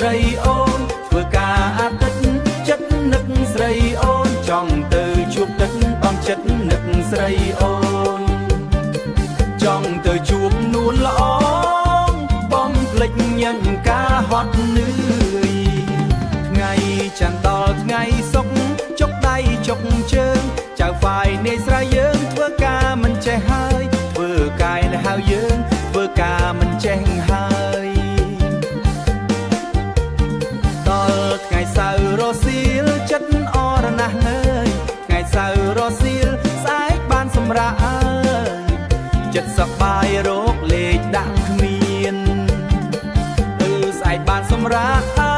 ស្រីអូនធ្វើការអាទិត្យចិត្តនឹកស្រីអូនចង់ទៅជួបទឹកបងចិត្តនឹកស្រីអូនចង់ទៅជួបនួនល្អបំភ្លេចញញការហត់នឿយថ្ងៃច័ន្ទដល់ថ្ងៃសុក្រចុកដៃចុកជើងចៅហ្វាយនាយស្រីយើងធ្វើការមិនចេះហើយធ្វើកាយនៅហៅយើងធ្វើការមិនចេះហើយដល់ថ្ងៃសៅរ៍រសៀលចិត្តអរណាស់អើយថ្ងៃសៅរ៍រសៀលស្អែកបានសម្រាកអើយចិត្តសប្បាយរោគលេខដាក់គ្មានស្អែកបានសម្រាកអើ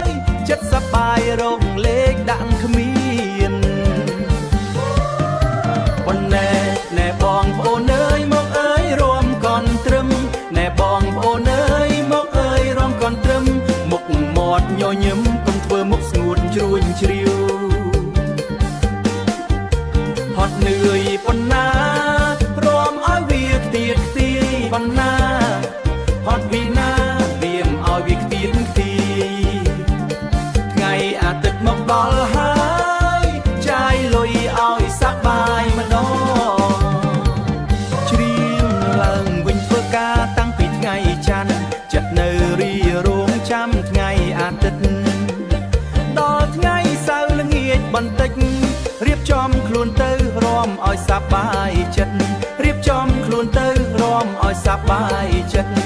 យចិត្តសប្បាយរោគលេខដាក់គ្មានប៉ុន្តែណែបងប្អូនអើយមកអើយរួមកន់ត្រឹមណែបងប្អូនអើយមកអើយរួមកន់ត្រឹមមុខមាត់ញញឹមកុំធ្វើមុខស្ងួតជ្រួញជ្រាវហត់នឿយប៉ុណ្ណារួមឲ្យវាខ្ទាតខ្ទាយប៉ុណ្ណាហត់វិណាវាមឲ្យវាខ្ទាតខ្ទាយថ្ងៃអាទិត្យមកដល់ហើយចាយលុយឲ្យសប្បាយម្ដងជ្រៀងឡើងវិញធ្វើការតាំងពីថ្ងៃច័ន្ទចិត្តនៅរីរងចាំថ្ងៃអាទិត្យដល់ថ្ងៃសៅរ៍ល្ងាចបន្តិចរៀបចំខ្លួនទៅរំឲ្យសប្បាយចិត្តរៀបចំខ្លួនទៅរំឲ្យសប្បាយចិត្ត